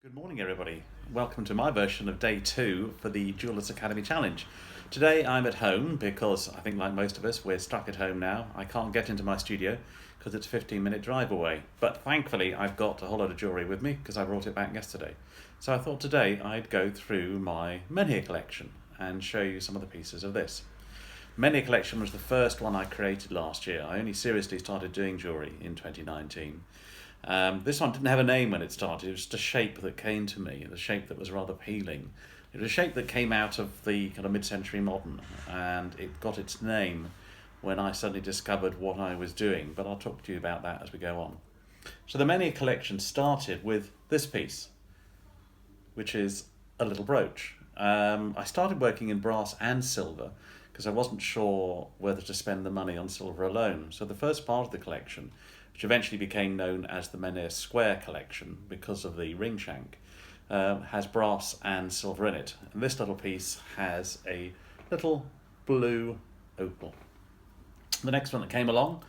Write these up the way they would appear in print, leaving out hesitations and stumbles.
Good morning, everybody. Welcome to my version of day 2 for the Jewellers Academy Challenge. Today I'm at home because I think, like most of us, we're stuck at home now. I can't get into my studio because it's a 15-minute drive away. But thankfully I've got a whole lot of jewellery with me because I brought it back yesterday. So I thought today I'd go through my Menhir Collection and show you some of the pieces of this. Menhir Collection was the first one I created last year. I only seriously started doing jewellery in 2019. This one didn't have a name when it started. It was just a shape that came to me, the shape that was rather appealing. It was a shape that came out of the kind of mid-century modern, and it got its name when I suddenly discovered what I was doing, but I'll talk to you about that as we go on. So the Menhir Collection started with this piece, which is a little brooch. I started working in brass and silver because I wasn't sure whether to spend the money on silver alone. So the first part of the collection, which eventually became known as the Menhir Square Collection because of the ring shank, has brass and silver in it. And this little piece has a little blue opal. The next one that came along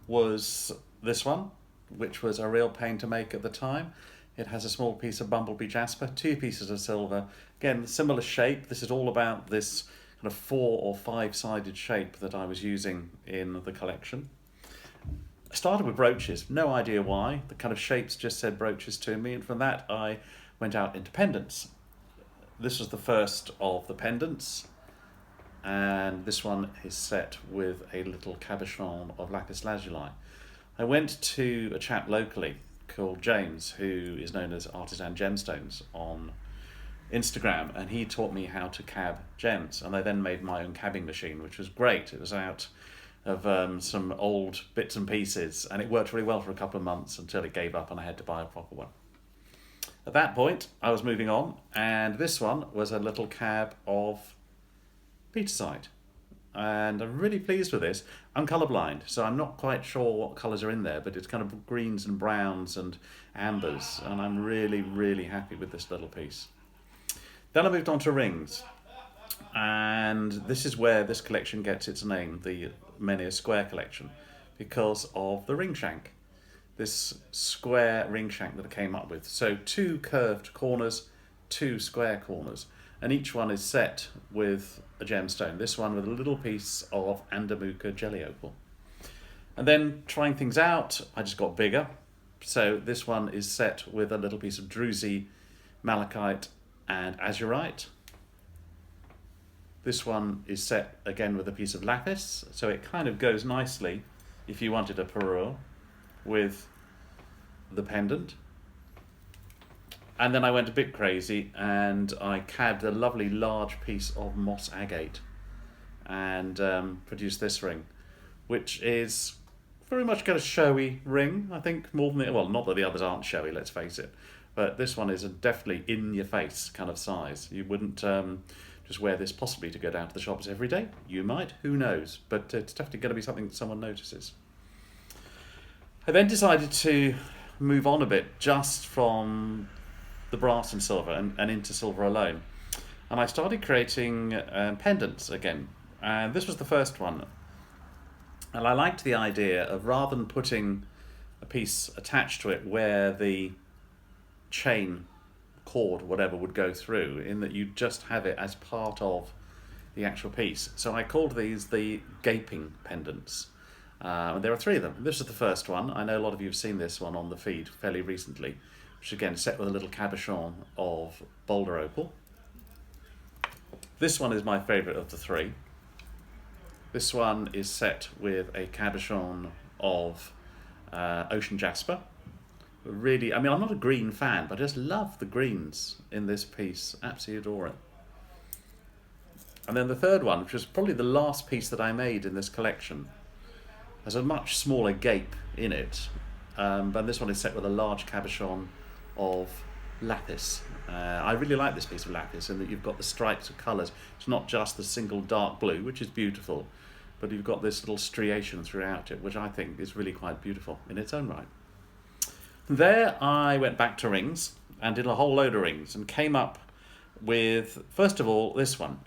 was this one, which was a real pain to make at the time. It has a small piece of bumblebee jasper, 2 pieces of silver. Again, similar shape. This is all about this kind of 4 or 5-sided shape that I was using in the collection. I started with brooches, no idea why. The kind of shapes just said brooches to me, and from that I went out into pendants. This was the first of the pendants, and this one is set with a little cabochon of lapis lazuli. I went to a chap locally called James, who is known as Artisan Gemstones on Instagram, and he taught me how to cab gems, and I then made my own cabbing machine, which was great. It was out of some old bits and pieces, and it worked really well for a couple of months until it gave up and I had to buy a proper one. At that point I was moving on, and this one was a little cab of petersite, and I'm really pleased with this. I'm colourblind, so I'm not quite sure what colours are in there, but it's kind of greens and browns and ambers, and I'm really happy with this little piece. Then I moved on to rings, and this is where this collection gets its name, the Menhir Square Collection, because of the ring shank. This square ring shank that I came up with. So 2 curved corners, 2 square corners, and each one is set with a gemstone. This one with a little piece of Andamuka jelly opal. And then trying things out, I just got bigger. So this one is set with a little piece of druzy, malachite and azurite. This one is set again with a piece of lapis, so it kind of goes nicely if you wanted a parure with the pendant. And then I went a bit crazy and I cabbed a lovely large piece of moss agate and produced this ring, which is very much got a showy ring, I think, more than well, not that the others aren't showy, let's face it, but this one is a definitely in-your-face kind of size. You wouldn't just wear this possibly to go down to the shops every day. You might, who knows, but it's definitely going to be something that someone notices. I then decided to move on a bit just from the brass and silver and into silver alone. And I started creating pendants again. And this was the first one. And I liked the idea of, rather than putting a piece attached to it where the chain, cord, whatever, would go through, in that you just have it as part of the actual piece. So I called these the gaping pendants. There are 3 of them. This is the first one. I know a lot of you have seen this one on the feed fairly recently, which again set with a little cabochon of boulder opal. This one is my favourite of the 3. This one is set with a cabochon of ocean jasper. Really, I mean, I'm not a green fan, but I just love the greens in this piece. Absolutely adore it. And then the third one, which was probably the last piece that I made in this collection, has a much smaller gape in it, but this one is set with a large cabochon of lapis. I really like this piece of lapis in that you've got the stripes of colours. It's not just the single dark blue, which is beautiful, but you've got this little striation throughout it, which I think is really quite beautiful in its own right. There I went back to rings and did a whole load of rings and came up with, first of all, this one,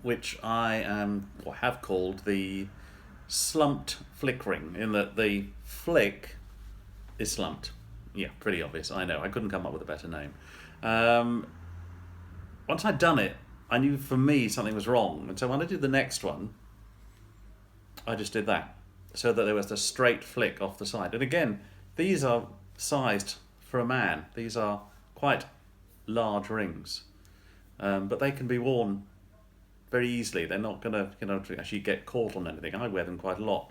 which I have called the slumped flick ring, in that the flick is slumped. Yeah, pretty obvious, I know. I couldn't come up with a better name. Um, Once I'd done it, I knew for me something was wrong. And so when I did the next one, I just did that. So that there was a straight flick off the side. And again, these are sized for a man. These are quite large rings. But they can be worn very easily. They're not going to actually get caught on anything. I wear them quite a lot.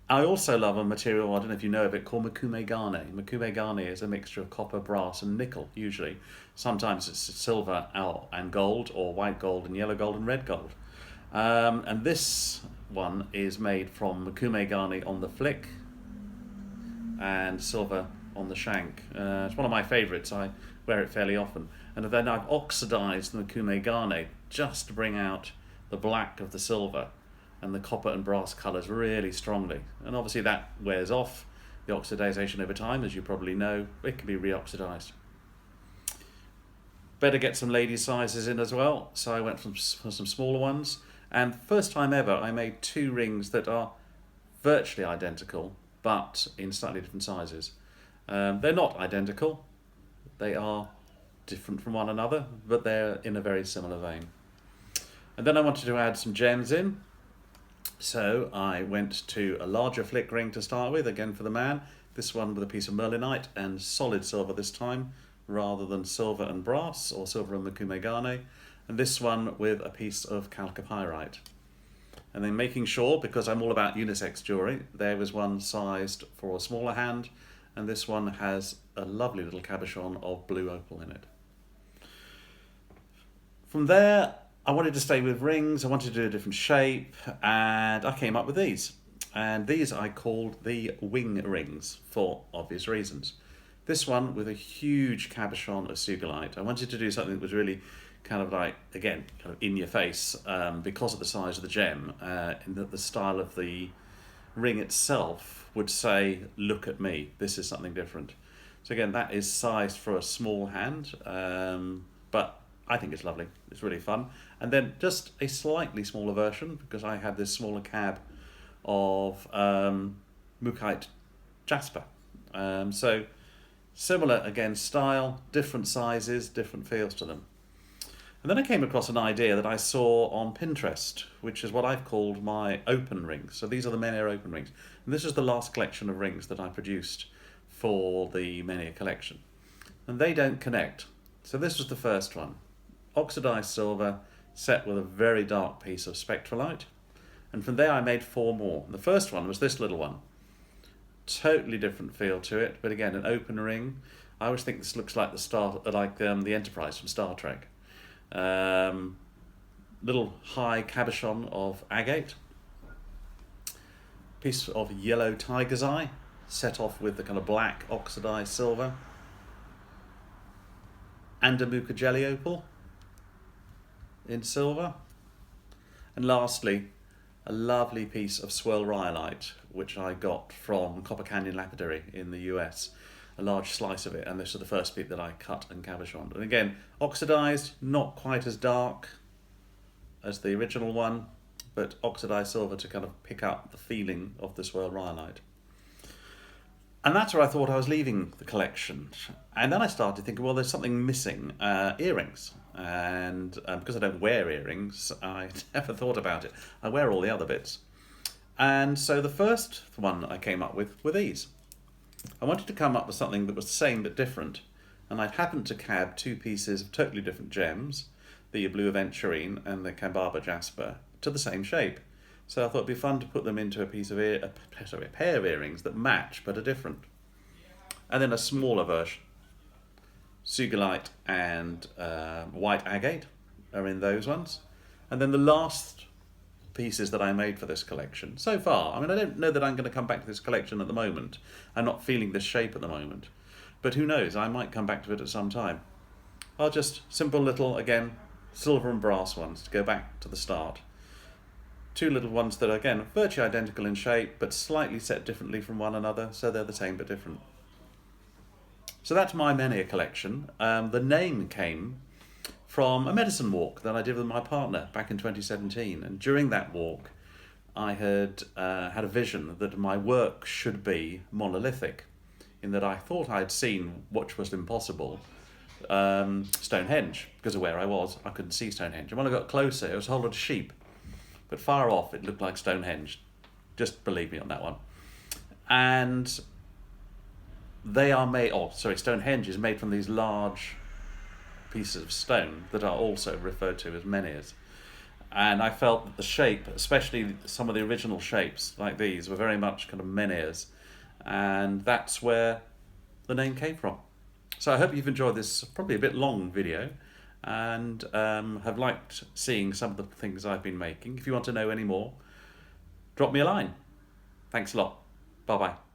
I also love a material, I don't know if you know of it, called Makume Gane. Makume Gane is a mixture of copper, brass and nickel, usually. Sometimes it's silver and gold, or white gold and yellow gold and red gold. And this one is made from Makume Gane on the flick and silver on the shank. It's one of my favourites. I wear it fairly often. And then I've oxidised the Makume Gane just to bring out the black of the silver and the copper and brass colours really strongly. And obviously that wears off the oxidisation over time, as you probably know. It can be re-oxidised. Better get some ladies' sizes in as well, so I went for some smaller ones. And first time ever, I made 2 rings that are virtually identical, but in slightly different sizes. They're not identical. They are different from one another, but they're in a very similar vein. And then I wanted to add some gems in. So I went to a larger flick ring to start with, again for the man. This one with a piece of merlinite and solid silver this time, rather than silver and brass or silver and Makume Gane. And this one with a piece of chalcopyrite. And then making sure, because I'm all about unisex jewellery, there was one sized for a smaller hand, and this one has a lovely little cabochon of blue opal in it. From there, I wanted to stay with rings, I wanted to do a different shape, and I came up with these. And these I called the wing rings for obvious reasons. This one with a huge cabochon of sugilite. I wanted to do something that was really kind of like, again, kind of in your face, because of the size of the gem, in that the style of the ring itself would say, look at me, this is something different. So again, that is sized for a small hand, but I think it's lovely. It's really fun. And then just a slightly smaller version, because I had this smaller cab of Mookaite jasper. So similar, again, style, different sizes, different feels to them. And then I came across an idea that I saw on Pinterest, which is what I've called my open rings. So these are the Menhir open rings. And this is the last collection of rings that I produced for the Menhir Collection. And they don't connect. So this was the first one. Oxidized silver set with a very dark piece of spectralite. And from there I made 4 more. And the first one was this little one. Totally different feel to it, but again, an open ring. I always think this looks like the Enterprise from Star Trek. Little high cabochon of agate. Piece of yellow tiger's eye, set off with the kind of black oxidized silver. And a Muka jelly opal in silver. And lastly, a lovely piece of swirl rhyolite, which I got from Copper Canyon Lapidary in the US. A large slice of it, and this is the first bit that I cut and cabochoned. And again, oxidized, not quite as dark as the original one, but oxidized silver to kind of pick up the feeling of the swirl rhyolite. And that's where I thought I was leaving the collection. And then I started thinking, well, there's something missing, earrings. And because I don't wear earrings, I never thought about it. I wear all the other bits. And so the first one I came up with were these. I wanted to come up with something that was the same but different. And I'd happened to cab 2 pieces of totally different gems, the blue aventurine and the Kambaba jasper, to the same shape. So I thought it'd be fun to put them into a pair of earrings that match but are different. And then a smaller version. Sugilite and white agate are in those ones. And then the last pieces that I made for this collection, so far, I mean, I don't know that I'm going to come back to this collection at the moment. I'm not feeling this shape at the moment. But who knows, I might come back to it at some time. Are just simple little, again, silver and brass ones to go back to the start. 2 little ones that are, again, virtually identical in shape, but slightly set differently from one another, so they're the same but different. So that's my Menhir collection. The name came from a medicine walk that I did with my partner back in 2017. And during that walk, I had had a vision that my work should be monolithic, in that I thought I'd seen, which was impossible, Stonehenge, because of where I was. I couldn't see Stonehenge. And when I got closer, it was a whole lot of sheep. But far off, it looked like Stonehenge. Just believe me on that one. And they are made, Stonehenge is made from these large pieces of stone that are also referred to as menhirs. And I felt that the shape, especially some of the original shapes like these, were very much kind of menhirs. And that's where the name came from. So I hope you've enjoyed this probably a bit long video and have liked seeing some of the things I've been making. If you want to know any more, drop me a line. Thanks a lot. Bye-bye.